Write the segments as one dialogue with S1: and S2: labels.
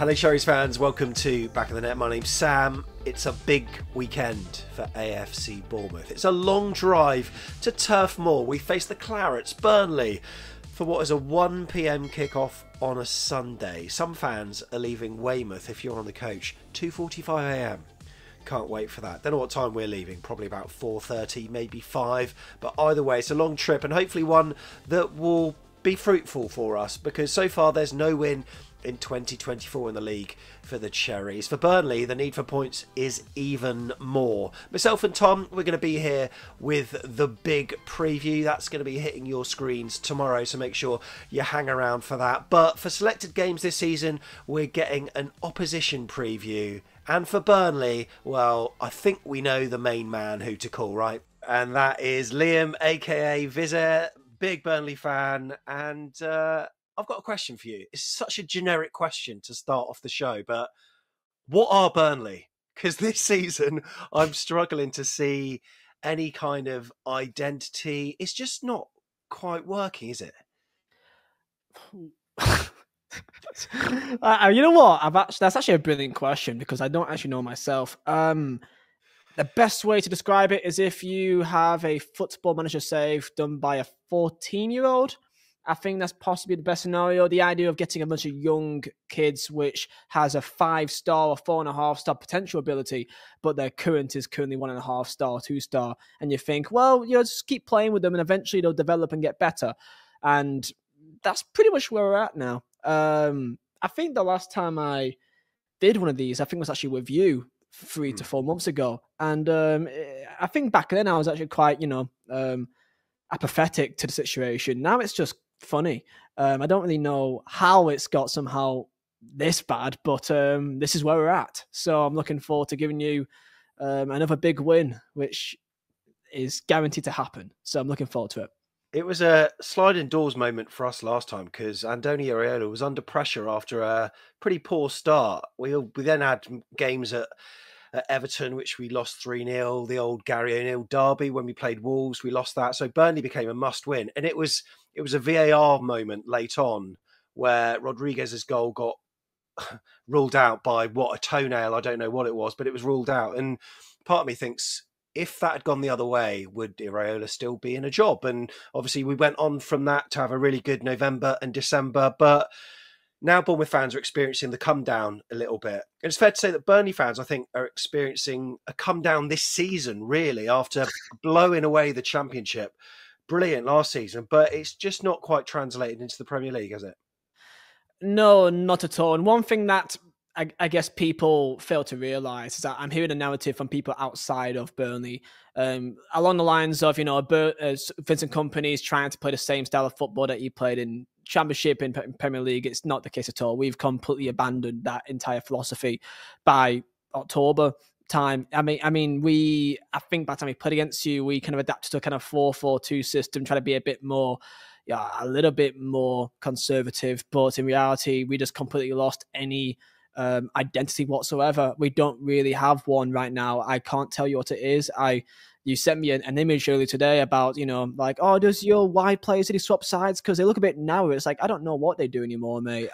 S1: Hello Sherry's fans, welcome to Back of the Net. My name's Sam. It's a big weekend for AFC Bournemouth. It's a long drive to Turf Moor. We face the Clarets, Burnley, for what is a 1 PM kickoff on a Sunday. Some fans are leaving Weymouth, if you're on the coach, 2:45 AM. Can't wait for that. Don't know what time we're leaving, probably about 4:30, maybe 5. But either way, it's a long trip and hopefully one that will be fruitful for us, because so far there's no win in 2024 in the league for the Cherries. For Burnley, the need for points is even more. Myself and Tom, we're going to be here with the big preview. That's going to be hitting your screens tomorrow, so make sure you hang around for that. But for selected games this season, we're getting an opposition preview. And for Burnley, well, I think we know the main man who to call, right? And that is Liam, aka Vizzer, big Burnley fan, and I've got a question for you. It's such a generic question to start off the show, but what are Burnley? Because this season, I'm struggling to see any kind of identity. It's just not quite working, is it?
S2: You know what? That's actually a brilliant question, because I don't actually know myself. The best way to describe it is if you have a football manager save done by a 14-year-old. I think that's possibly the best scenario. The idea of getting a bunch of young kids which has a 5-star or 4.5-star potential ability, but their current is currently 1.5-star, 2-star. And you think, well, just keep playing with them and eventually they'll develop and get better. And that's pretty much where we're at now. I think the last time I did one of these, I think was actually with you 3 to 4 months ago. And I think back then I was actually quite, apathetic to the situation. Now it's just funny. I don't really know how it's got somehow this bad, but this is where we're at. So I'm looking forward to giving you another big win, which is guaranteed to happen. So I'm looking forward to it.
S1: It was a sliding doors moment for us last time, because Andoni Iraola was under pressure after a pretty poor start. We then had games at Everton, which we lost 3-0. The old Gary O'Neill derby when we played Wolves, we lost that. So Burnley became a must-win. And it was a VAR moment late on where Rodriguez's goal got ruled out by a toenail. I don't know what it was, but it was ruled out. And part of me thinks, if that had gone the other way, would Iraola still be in a job? And obviously we went on from that to have a really good November and December. But now Bournemouth fans are experiencing the come down a little bit. And it's fair to say that Burnley fans, I think, are experiencing a come down this season, really, after blowing away the Championship. Brilliant last season, but it's just not quite translated into the Premier League, has it?
S2: No, not at all. And one thing that I guess people fail to realise is that I'm hearing a narrative from people outside of Burnley, along the lines of, Vincent Kompany is trying to play the same style of football that he played in Championship in Premier League. It's not the case at all. We've completely abandoned that entire philosophy by October time. I think by the time we played against you, we kind of adapted to a kind of 4-4-2 system, try to be a little bit more conservative, but in reality, we just completely lost any identity whatsoever. We don't really have one right now. I can't tell you what it is. You sent me an image earlier today about, does your wide players, did he swap sides? Because they look a bit narrow. It's like, I don't know what they do anymore, mate.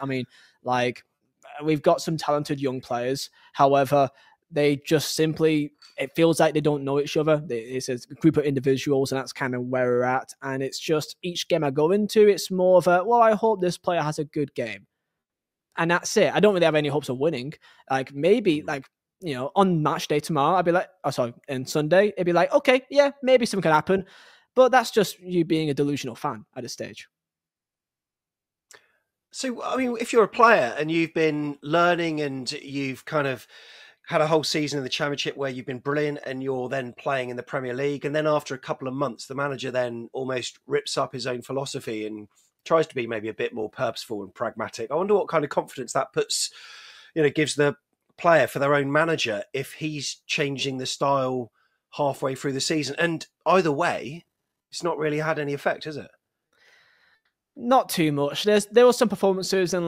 S2: We've got some talented young players. However, they just simply, it feels like they don't know each other. It's a group of individuals, and that's kind of where we're at. And it's just each game I go into, it's more of I hope this player has a good game. And that's it. I don't really have any hopes of winning. On match day tomorrow, I'd be like, and Sunday, it'd be like, okay, yeah, maybe something can happen. But that's just you being a delusional fan at this stage.
S1: So, if you're a player and you've been learning and you've kind of had a whole season in the Championship where you've been brilliant and you're then playing in the Premier League, and then after a couple of months, the manager then almost rips up his own philosophy and tries to be maybe a bit more purposeful and pragmatic. I wonder what kind of confidence that puts, gives the player for their own manager if he's changing the style halfway through the season. And either way, it's not really had any effect, has it?
S2: Not too much. There were some performances in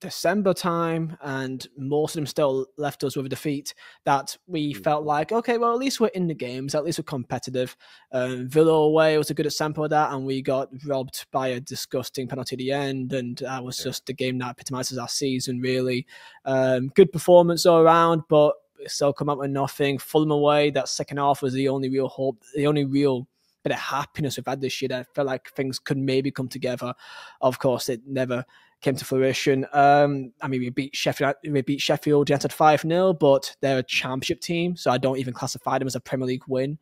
S2: December time, and most of them still left us with a defeat, that we felt like, okay, well, at least we're in the games, at least we're competitive. Villa away was a good example of that, and we got robbed by a disgusting penalty at the end, and that was just the game that epitomizes our season, really. Good performance all around, but still come up with nothing. Fulham away, that second half was the only real hope, the only real bit of happiness we've had this year. I felt like things could maybe come together. Of course, it never came to fruition. I mean, we beat Sheffield United 5-0, but they're a championship team, so I don't even classify them as a Premier League win,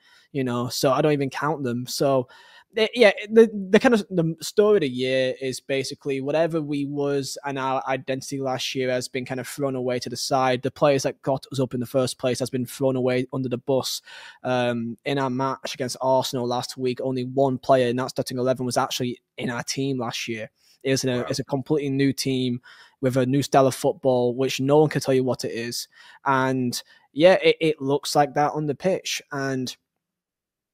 S2: so I don't even count them. So the kind of the story of the year is basically whatever we was and our identity last year has been kind of thrown away to the side. The players that got us up in the first place has been thrown away under the bus. In our match against Arsenal last week, only one player, and that starting 11, was actually in our team last year. It's a completely new team with a new style of football, which no one can tell you what it is. And it looks like that on the pitch. And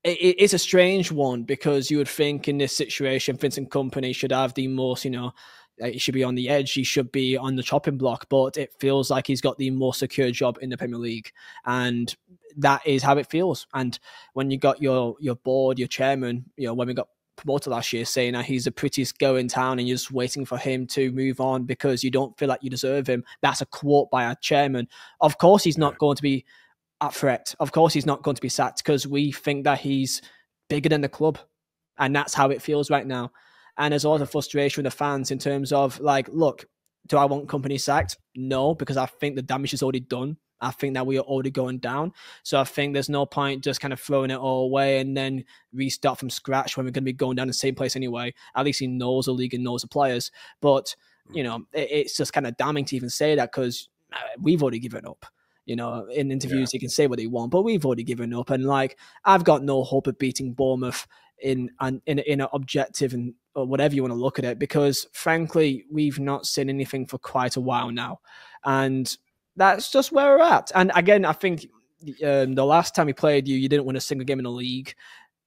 S2: it's a strange one, because you would think in this situation, Vincent Kompany should have the most, he should be on the edge, he should be on the chopping block, but it feels like he's got the more secure job in the Premier League. And that is how it feels. And when you got your board, your chairman, when we got promoted last year, saying that he's the prettiest girl in town and you're just waiting for him to move on because you don't feel like you deserve him. That's a quote by our chairman. Of course, he's not going to be at threat. Of course, he's not going to be sacked, because we think that he's bigger than the club. And that's how it feels right now. And there's a lot of frustration with the fans in terms of, like, look, do I want Kompany sacked? No, because I think the damage is already done. I think that we are already going down. So I think there's no point just kind of throwing it all away and then restart from scratch when we're going to be going down the same place anyway. At least he knows the league and knows the players. But, it's just kind of damning to even say that, because we've already given up. In interviews, you can say what they want, but we've already given up. And I've got no hope of beating Bournemouth in an objective and or whatever you want to look at it, because frankly, we've not seen anything for quite a while now. And that's just where we're at. And again, I think the last time we played you didn't win a single game in the league.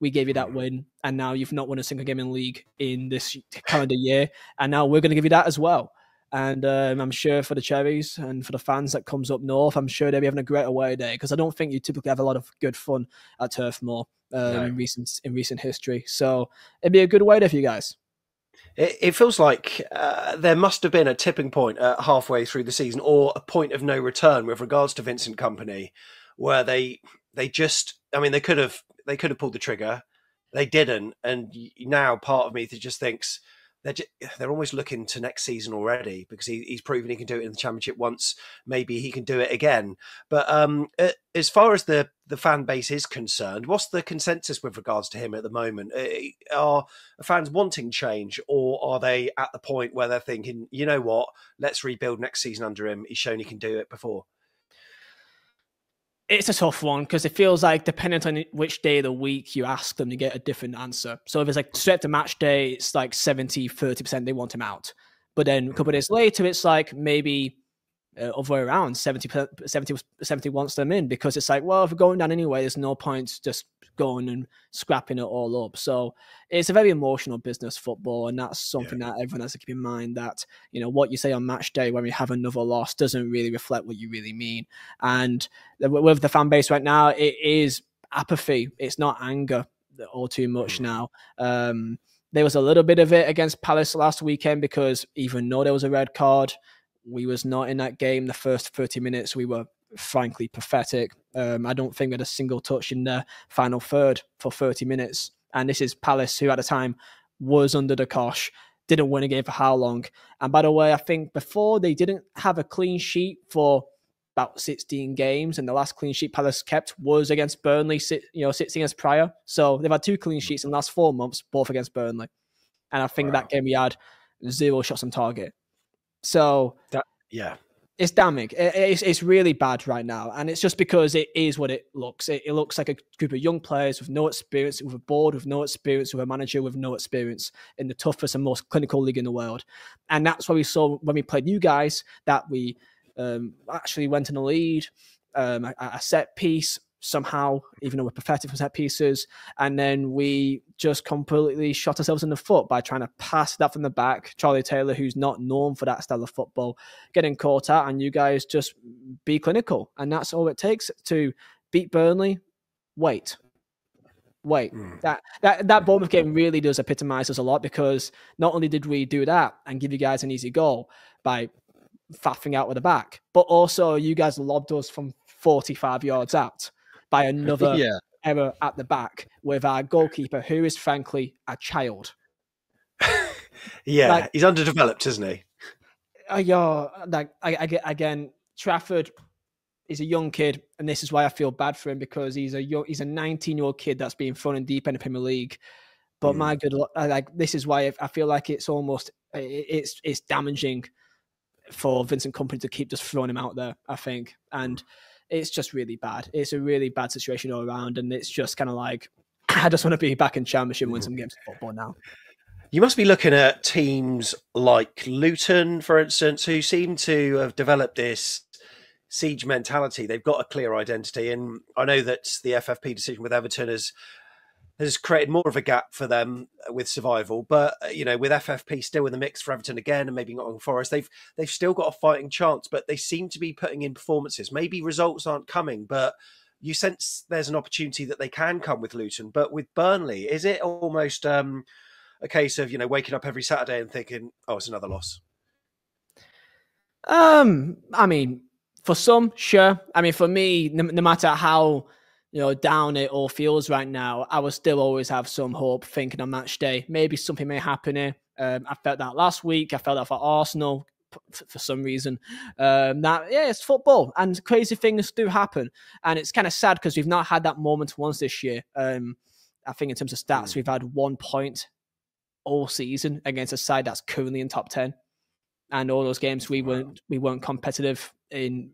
S2: We gave you that win, and now you've not won a single game in the league in this calendar year. And now we're going to give you that as well. And I'm sure for the Cherries and for the fans that comes up north, I'm sure they'll be having a great away day, because I don't think you typically have a lot of good fun at Turf Moor in recent history. So it'd be a good away day for you guys.
S1: It feels like there must have been a tipping point halfway through the season, or a point of no return with regards to Vincent Kompany, where they just, they could have pulled the trigger, they didn't, and now part of me just thinks they're almost looking to next season already, because he's proven he can do it in the Championship once. Maybe he can do it again. But as far as the fan base is concerned, what's the consensus with regards to him at the moment? Are fans wanting change, or are they at the point where they're thinking, you know what, let's rebuild next season under him? He's shown he can do it before.
S2: It's a tough one, because it feels like, depending on which day of the week you ask them, to get a different answer. So if it's like straight to match day, it's like 70-30% they want him out. But then a couple of days later, it's like maybe other way around, 70 wants them in, because it's like, well, if we're going down anyway, there's no point just going and scrapping it all up. So it's a very emotional business, football, and that's something that everyone has to keep in mind, that what you say on match day when we have another loss doesn't really reflect what you really mean. And with the fan base right now, it is apathy. It's not anger all too much now. There was a little bit of it against Palace last weekend, because even though there was a red card, we was not in that game. The first 30 minutes, we were frankly pathetic. I don't think we had a single touch in the final third for 30 minutes. And this is Palace, who at the time was under the cosh, didn't win a game for how long? And by the way, I think before, they didn't have a clean sheet for about 16 games. And the last clean sheet Palace kept was against Burnley, 6 years prior. So they've had 2 clean sheets in the last 4 months, both against Burnley. And I think that game we had 0 shots on target. So it's damning. It's really bad right now. And it's just because it is what it looks. It looks like a group of young players with no experience, with a board with no experience, with a manager with no experience in the toughest and most clinical league in the world. And that's what we saw when we played you guys, that we actually went in the lead, a set piece, somehow, even though we're pathetic from set pieces. And then we just completely shot ourselves in the foot by trying to pass that from the back. Charlie Taylor, who's not known for that style of football, getting caught out, and you guys just be clinical. And that's all it takes to beat Burnley. Wait. That Bournemouth game really does epitomise us a lot, because not only did we do that and give you guys an easy goal by faffing out with the back, but also you guys lobbed us from 45 yards out by another error at the back with our goalkeeper, who is frankly a child.
S1: He's underdeveloped, isn't he?
S2: Again, Trafford is a young kid, and this is why I feel bad for him, because he's a 19-year-old kid that's being thrown in deep end of Premier League. But my good luck, this is why I feel like it's almost it's damaging for Vincent Kompany to keep just throwing him out there, I think. And it's just really bad. It's a really bad situation all around, and it's just kind of like, I just want to be back in Championship and win some games of football now.
S1: You must be looking at teams like Luton, for instance, who seem to have developed this siege mentality. They've got a clear identity, and I know that the FFP decision with Everton has created more of a gap for them with survival. But with FFP still in the mix for Everton again, and maybe Nottingham Forest, they've still got a fighting chance. But they seem to be putting in performances. Maybe results aren't coming, but you sense there's an opportunity that they can come with Luton. But with Burnley, is it almost a case of waking up every Saturday and thinking, "Oh, it's another loss"?
S2: I mean, for some, sure. I mean, for me, no matter how down it all feels right now, I will still always have some hope, thinking on match day maybe something may happen here. I felt that last week. I felt that for Arsenal for some reason. It's football, and crazy things do happen, and it's kind of sad because we've not had that moment once this year. I think in terms of stats, we've had 1 point all season against a side that's currently in top 10. And all those games we weren't competitive in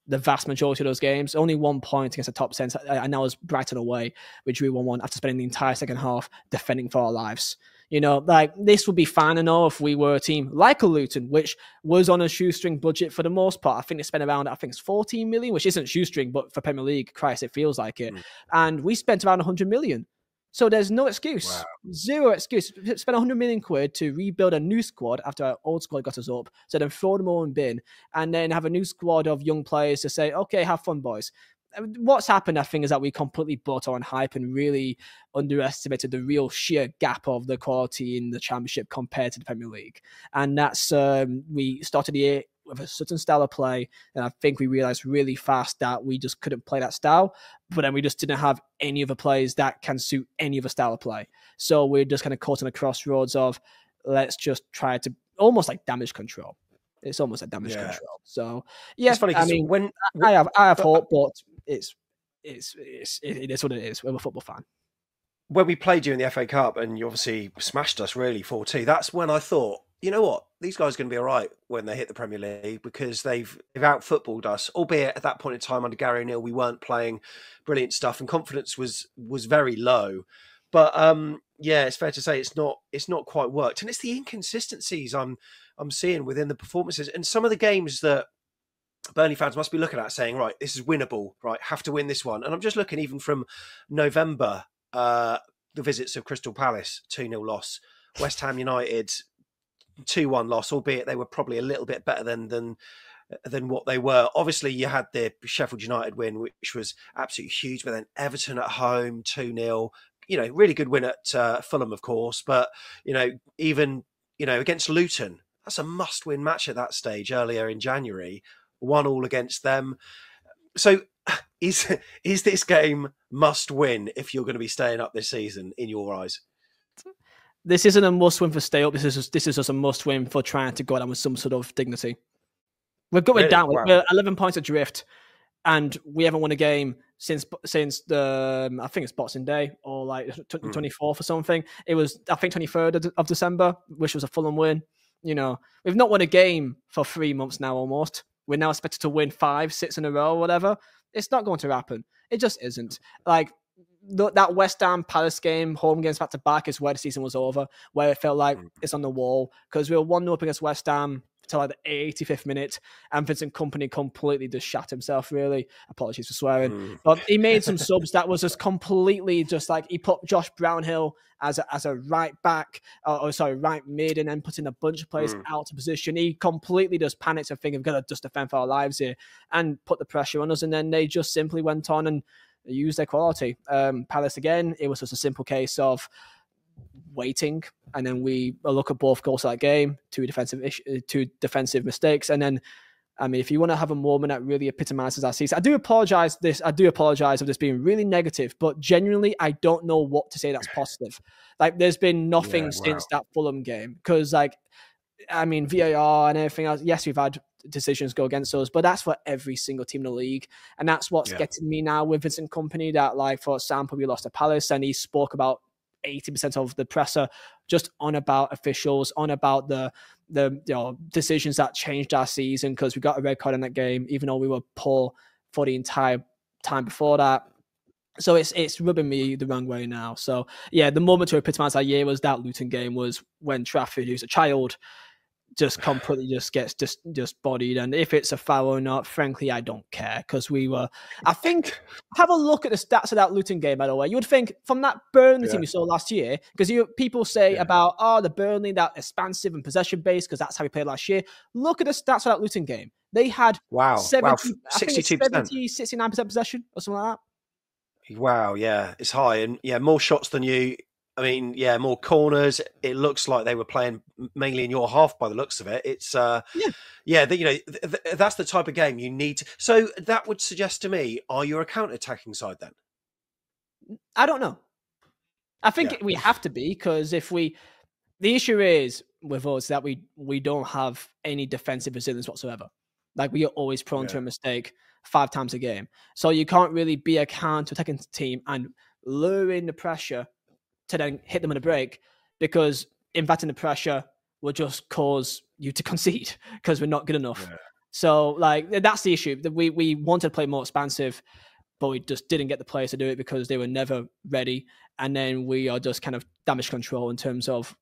S2: the vast majority of those games. Only 1 point against the top 10, and that was Brighton away, which we won after spending the entire second half defending for our lives. This would be fine and all if we were a team like a Luton, which was on a shoestring budget for the most part. I think they spent around, it's 14 million, which isn't shoestring, but for Premier League, Christ, it feels like it. And we spent around 100 million. So there's no excuse. Wow. Zero excuse. Spend 100 million quid to rebuild a new squad after our old squad got us up. So then throw them all in bin, and then have a new squad of young players to say, okay, have fun, boys. What's happened, I think, is that we completely bought on hype and really underestimated the real sheer gap of the quality in the Championship compared to the Premier League. And that's, we started the year with a certain style of play, and I think we realized really fast that we just couldn't play that style, but then we just didn't have any other players that can suit any other style of play. So we're just kind of caught on a crossroads of, let's just try to almost like damage control. It's almost like damage control. So yeah, it's funny, I mean, when I have hope, but it is what it is. We're a football fan.
S1: When we played you in the FA Cup and you obviously smashed us really 4-2, that's when I thought, you know what, these guys are going to be all right when they hit the Premier League, because they've out-footballed us, albeit at that point in time under Gary O'Neill, we weren't playing brilliant stuff and confidence was very low. But it's fair to say it's not quite worked. And it's the inconsistencies I'm seeing within the performances. And some of the games that Burnley fans must be looking at saying, right, this is winnable, right, have to win this one. And I'm just looking even from November, the visits of Crystal Palace, 2-0 loss, West Ham United, 2-1 loss, albeit they were probably a little bit better than what they were. Obviously, you had the Sheffield United win, which was absolutely huge, but then Everton at home, 2-0, really good win at Fulham, of course. But, even, against Luton, that's a must-win match at that stage earlier in January, 1-1 against them. So is this game must win if you're going to be staying up this season in your eyes?
S2: This isn't a must win for stay up. This is just a must win for trying to go down with some sort of dignity. We're going really? Down. Wow. We're 11 points adrift, and we haven't won a game since the I think it's Boxing Day or like 24th or something. It was, I think, 23rd of December, which was a Fulham win. We've not won a game for 3 months now almost. We're now expected to win 5, 6 in a row or whatever. It's not going to happen. It just isn't. Like, that West Ham Palace game, home games back to back, is where the season was over, where it felt like it's on the wall, because we were 1-0 up against West Ham to like the 85th minute, and Vincent Kompany completely just shat himself, really. Apologies for swearing. But he made some subs that was just completely just like, he put Josh Brownhill as a right back, right mid, and then putting a bunch of players out of position. He completely just panicked and thinking, we've got to just defend for our lives here, and put the pressure on us, and then they just simply went on and used their quality. Palace again, it was just a simple case of waiting, and then we look at both goals of that game, two defensive mistakes, and then I mean, if you want to have a moment that really epitomizes our season, I do apologize of this being really negative, but genuinely, I don't know what to say that's positive. Like, there's been nothing since that Fulham game, because, like, I mean, VAR and everything else. Yes, we've had decisions go against us, but that's for every single team in the league, and that's what's getting me now with Vincent Kompany. That, like, for example, we lost to Palace, and he spoke about 80% of the presser just on about officials, on about the decisions that changed our season, because we got a red card in that game, even though we were poor for the entire time before that. So it's rubbing me the wrong way now. So yeah, the moment to epitomise our year was that Luton game, was when Trafford, who's a child, just completely just gets just bodied. And if it's a foul or not, frankly, I don't care, because I think, have a look at the stats of that Luton game, by the way. You would think from that Burnley team we saw last year, because people say about, the Burnley, that expansive and possession based, because that's how we played last year. Look at the stats of that Luton game. They had 69% possession or something like that.
S1: Wow, yeah, it's high, and more shots than you. I mean, more corners. It looks like they were playing mainly in your half by the looks of it. It's, that's the type of game you need to. So that would suggest to me, are you a counter-attacking side then?
S2: I don't know. I think we have to be, because the issue is with us that we don't have any defensive resilience whatsoever. Like, we are always prone to a mistake 5 times a game. So you can't really be a counter-attacking team and lure in the pressure to then hit them on a break, because inverting the pressure will just cause you to concede, because we're not good enough. Yeah. So, like, that's the issue. We wanted to play more expansive, but we just didn't get the players to do it because they were never ready. And then we are just kind of damage control in terms of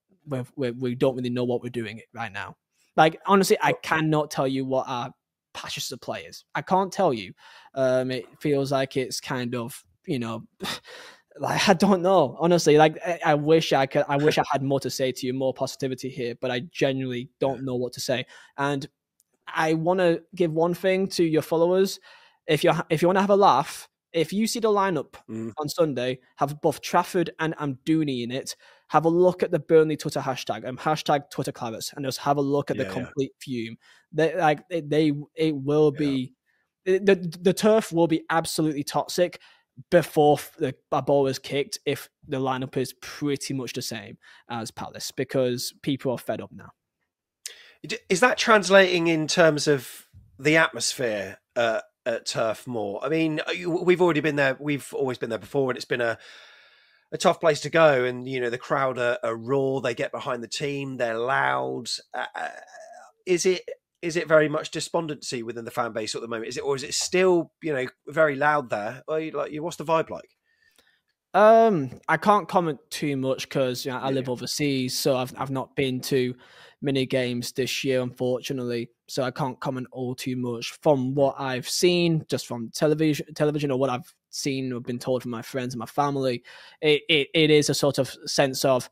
S2: we don't really know what we're doing right now. Like, honestly, I cannot tell you what our patches of players. I can't tell you. It feels like it's kind of, like, I don't know, honestly. Like, I wish I had more to say to you, more positivity here, but I genuinely don't know what to say. And I want to give one thing to your followers. If you want to have a laugh, if you see the lineup on Sunday have both Trafford and Amdouni in it, have a look at the Burnley Twitter hashtag, hashtag Twitter Clarets, and just have a look at the complete fume. It will be, the turf will be absolutely toxic before the ball is kicked, if the lineup is pretty much the same as Palace, because people are fed up now.
S1: Is that translating in terms of the atmosphere at Turf Moor? I mean, we've already been there. We've always been there before, and it's been a tough place to go. And, the crowd are raw. They get behind the team. They're loud. Is it very much despondency within the fan base at the moment? Or is it still, very loud there? What's the vibe like?
S2: I can't comment too much because I live overseas, so I've not been to many games this year, unfortunately. So I can't comment all too much. From what I've seen, just from television, or what I've seen or been told from my friends and my family, it is a sort of sense of,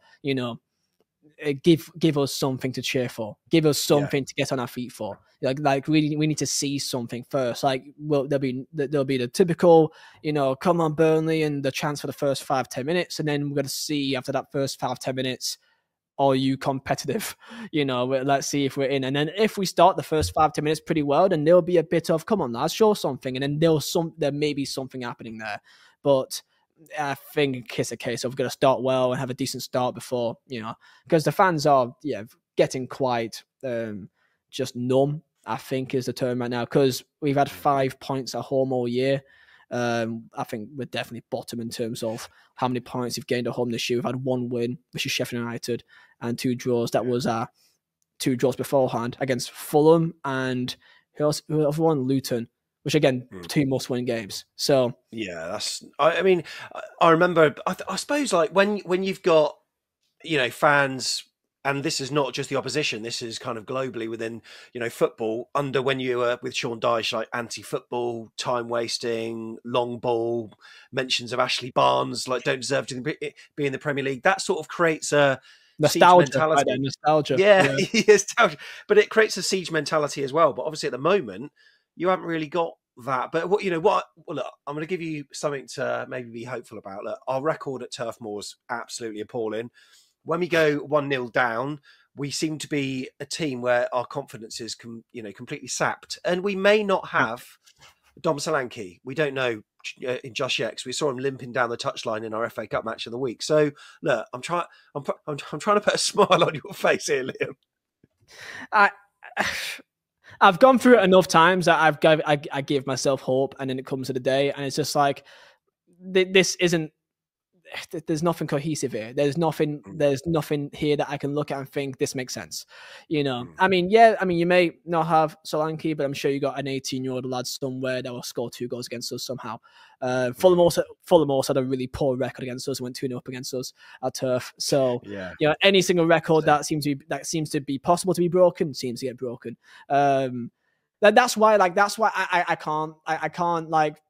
S2: give us something to cheer for, give us something to get on our feet for. Like we need to see something first. Like, there'll be the typical, come on Burnley, and the chance for the first 5-10 minutes, and then we're going to see after that first 5-10 minutes, are you competitive? Let's see if we're in. And then if we start the first 5-10 minutes pretty well, then there'll be a bit of, come on lads, show something, and then there may be something happening there. But I think it's a case of we've got to start well and have a decent start before, because the fans are getting quite just numb, I think is the term right now, because we've had 5 points at home all year. I think we're definitely bottom in terms of how many points we've gained at home this year. We've had 1 win, which is Sheffield United, and 2 draws. That was 2 draws beforehand against Fulham and who else? Who have won? Luton, which again, 2 must-win games. So
S1: I remember. I suppose, like, when you've got fans and this is not just the opposition. This is kind of globally within, football. Under when you were with Sean Dyche, like anti-football, time wasting, long ball, mentions of Ashley Barnes, like don't deserve to be in the Premier League. That sort of creates a siege mentality.
S2: Right, nostalgia.
S1: Yeah, nostalgia. But it creates a siege mentality as well. But obviously, at the moment, you haven't really got that. But what Well, look, I'm going to give you something to maybe be hopeful about. Look, our record at Turf Moor is absolutely appalling. When we go 1-0 down, we seem to be a team where our confidence is completely sapped, and we may not have Dom Solanke. We don't know just yet, because we saw him limping down the touchline in our FA Cup match of the week. So look, I'm trying to put a smile on your face here, Liam.
S2: I've gone through it enough times that I give myself hope, and then it comes to the day, and it's just like this isn't. There's nothing cohesive here. There's nothing here that I can look at and think this makes sense. I mean, you may not have Solanke, but I'm sure you got an 18-year-old lad somewhere that will score 2 goals against us somehow. Fulham also had a really poor record against us, went 2-0 up against us at Turf. So any single record that seems to be possible to be broken seems to get broken. That's why I can't like.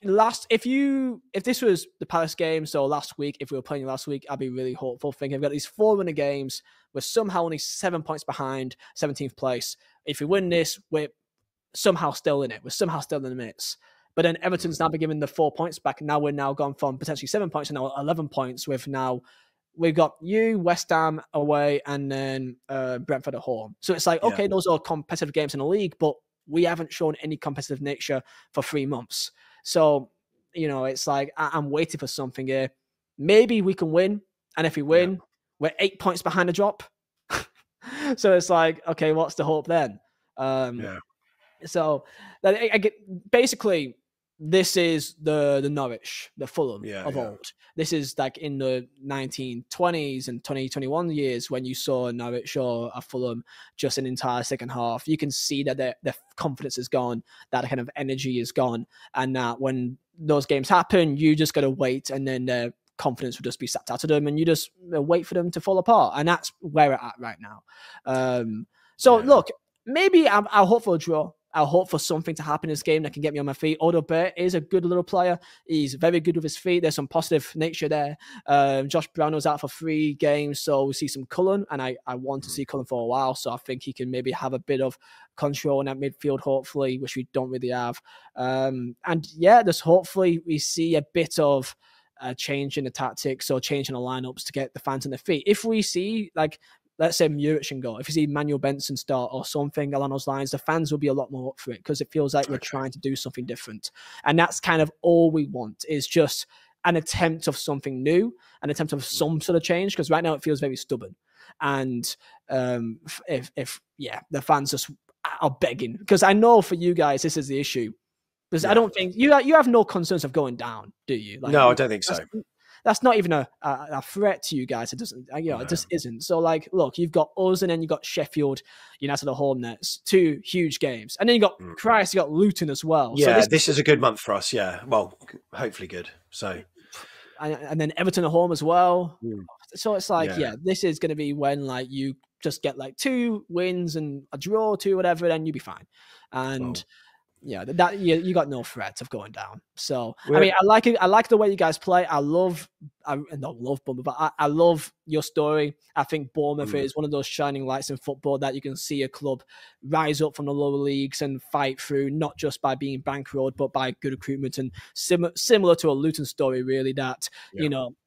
S2: If this was the Palace game, so last week, if we were playing last week, I'd be really hopeful, thinking we've got these 4 winning games. We're somehow only 7 points behind 17th place. If we win this, we're somehow still in it. We're somehow still in the mix. But then Everton's now been given the 4 points back. Now we're now gone from potentially 7 points to now 11 points. We've got West Ham away, and then Brentford at home. So it's like, okay, those are competitive games in the league, but we haven't shown any competitive nature for 3 months. So, it's like I'm waiting for something here. Maybe we can win. And if we win, we're 8 points behind the drop. So it's like, okay, what's the hope then? So basically, this is the Norwich, the Fulham of old. This is like in the 1920s and 2021 years when you saw Norwich or a Fulham just an entire second half. You can see that their confidence is gone, that kind of energy is gone, and that when those games happen, you just got to wait, and then their confidence will just be sapped out of them, and you just wait for them to fall apart. And that's where we're at right now. Look, maybe I'll hope for a draw. I'll hope for something to happen in this game that can get me on my feet. Odo Bear is a good little player. He's very good with his feet. There's some positive nature there. Josh Brown was out for 3 games, so we see some Cullen, and I want to see Cullen for a while, so I think he can maybe have a bit of control in that midfield, hopefully, which we don't really have. Just hopefully we see a bit of change in the tactics or change in the lineups to get the fans on their feet. If we see, like, let's say Muric can go. If you see Manuel Benson start or something along those lines, the fans will be a lot more up for it, because it feels like we're trying to do something different. And that's kind of all we want, is just an attempt of something new, an attempt of some sort of change, because right now it feels very stubborn. And if the fans just are begging, because I know for you guys, this is the issue. Because I don't think you have no concerns of going down, do you? Like,
S1: no, I don't think so.
S2: That's not even a threat to you guys. It doesn't, it just isn't. So, like, look, you've got us, and then you got Sheffield United at home. That's 2 huge games, and then you got Christ, you got Luton as well.
S1: Yeah,
S2: so
S1: this is a good month for us. Yeah, well, hopefully good. So,
S2: and then Everton at home as well. So it's like, this is going to be when, like, you just get like 2 wins and a draw, 2 whatever, then you'll be fine. And that you got no threat of going down. So I mean, I like it. I like the way you guys play. I don't love Bournemouth, but I love your story. I think Bournemouth is one of those shining lights in football that you can see a club rise up from the lower leagues and fight through, not just by being bankrolled, but by good recruitment, and similar to a Luton story, really. That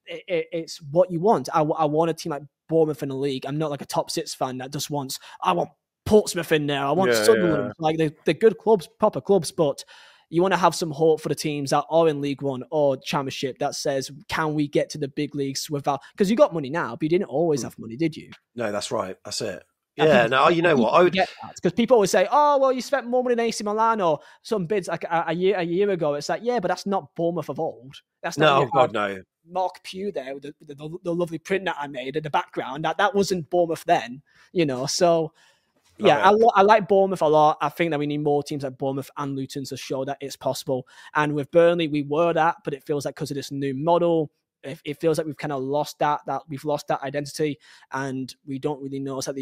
S2: it's what you want. I want a team like Bournemouth in the league. I'm not like a top 6 fan that just wants. I want Portsmouth in there. I want Sunderland. Like, they're good clubs, proper clubs, but you want to have some hope for the teams that are in League One or Championship that says, can we get to the big leagues without? Because you got money now, but you didn't always have money, did you?
S1: No, that's right. That's it. Yeah, no, you know what? I would
S2: get that, because people always say, "Oh, well, you spent more money than AC Milan or some bids like a year ago." It's like, yeah, but that's not Bournemouth of old. That's not
S1: no.
S2: Mark Pugh there with the lovely print that I made in the background. That wasn't Bournemouth then, So. Yeah, I like Bournemouth a lot. I think that we need more teams like Bournemouth and Luton to show that it's possible. And with Burnley, we were that, but it feels like because of this new model, it feels like we've kind of lost that we've lost that identity, and we don't really know. It's like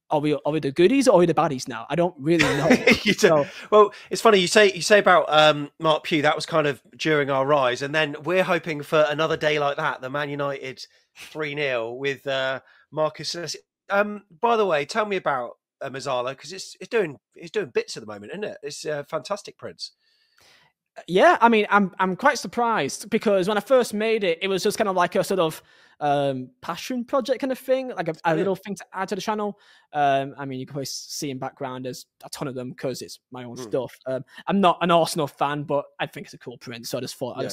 S2: are we the goodies or are we the baddies now? I don't really know.
S1: Well, it's funny you say about Mark Pugh. That was kind of during our rise, and then we're hoping for another day like that. The Man United 3-0 with Marcus. By the way, tell me about Mazzala, because it's doing bits at the moment, isn't it? It's fantastic, Prince.
S2: Yeah, I mean, I'm quite surprised, because when I first made it, it was just kind of like a sort of passion project kind of thing, like a little thing to add to the channel. I mean, you can probably see in background there's a ton of them because it's my own stuff. I'm not an Arsenal fan, but I think it's a cool print, so I just thought I'd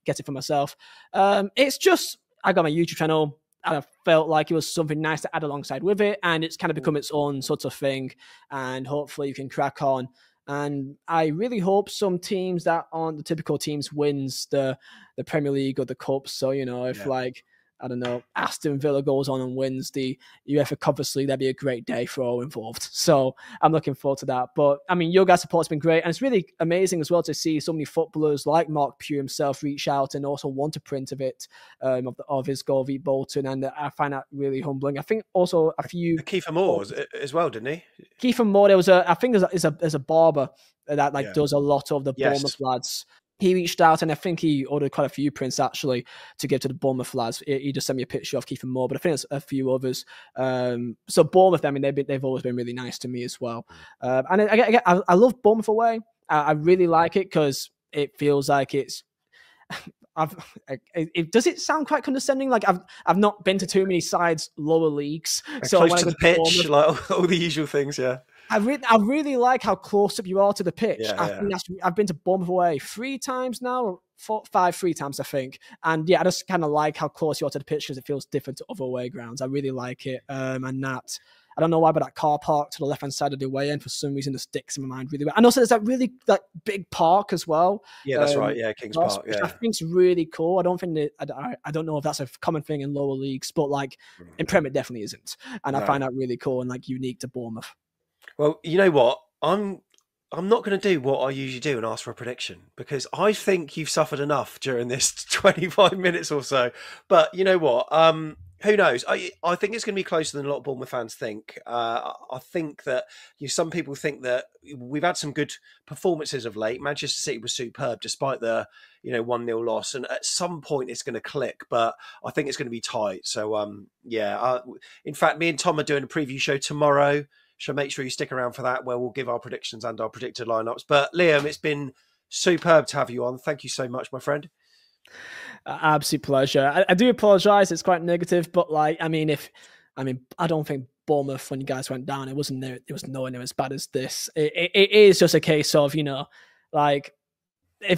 S2: get it for myself. It's just, I got my YouTube channel, and I felt like it was something nice to add alongside with it, and it's kind of become its own sort of thing, and hopefully you can crack on. And I really hope some teams that aren't the typical teams wins the Premier League or the Cup. So, if like, I don't know, Aston Villa goes on and wins the UEFA Conference League, that'd be a great day for all involved. So I'm looking forward to that. But I mean, your guys' support's been great. And it's really amazing as well to see so many footballers like Mark Pugh himself reach out and also want a print of it, of his goal v Bolton. And I find that really humbling. I think also a few...
S1: Kiefer Moore as well, didn't he?
S2: Kiefer Moore, I think there's a barber that does a lot of the Bournemouth lads. He reached out, and I think he ordered quite a few prints actually to give to the Bournemouth lads. He just sent me a picture of Kiefer Moore, but I think there's a few others. So Bournemouth, I mean, they've always been really nice to me as well. And I love Bournemouth away. I really like it because it feels like it's... does it sound quite condescending? Like I've not been to too many sides lower leagues, so
S1: close to the pitch, like all the usual things. Yeah,
S2: I really like how close up you are to the pitch.
S1: Yeah,
S2: I've been to Bournemouth away 3 times now, 3 times I think, and I just kind of like how close you are to the pitch because it feels different to other away grounds. I really like it, and that. I don't know why, but that car park to the left-hand side of the away end, for some reason, just sticks in my mind really well. And also, there's that big park as well.
S1: Yeah, that's right. Yeah, Kings Park.
S2: Which I think's really cool. I don't know if that's a common thing in lower leagues, but like in Premier, it definitely isn't. And I find that really cool and like unique to Bournemouth.
S1: Well, you know what? I'm not going to do what I usually do and ask for a prediction, because I think you've suffered enough during this 25 minutes or so. But you know what? Who knows? I think it's going to be closer than a lot of Bournemouth fans think. I think that some people think that we've had some good performances of late. Manchester City was superb despite the 1-0 loss, and at some point it's going to click. But I think it's going to be tight. So in fact, me and Tom are doing a preview show tomorrow. So make sure you stick around for that, where we'll give our predictions and our predicted lineups. But Liam, it's been superb to have you on. Thank you so much, my friend.
S2: Absolute pleasure. I do apologise. It's quite negative, but I don't think Bournemouth, when you guys went down, it was nowhere near as bad as this. It is just a case of if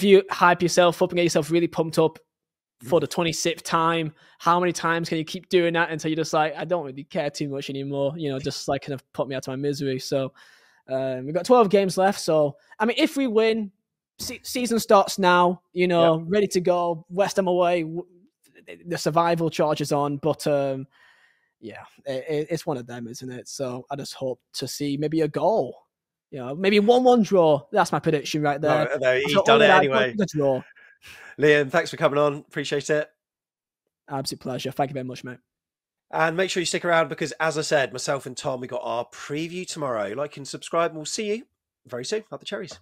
S2: you hype yourself up and get yourself really pumped up for the 26th time, how many times can you keep doing that until you're just like, I don't really care too much anymore? Just kind of put me out of my misery. So we've got 12 games left. So I mean, if we win. Season starts now, ready to go. West Ham away, the survival charge is on, but it's one of them, isn't it? So I just hope to see maybe a goal, maybe 1-1 draw. That's my prediction right there.
S1: No, he's done it anyway.
S2: Draw.
S1: Liam, thanks for coming on. Appreciate it.
S2: Absolute pleasure. Thank you very much, mate.
S1: And make sure you stick around because, as I said, myself and Tom, we got our preview tomorrow. Like and subscribe, and we'll see you very soon at the Cherries.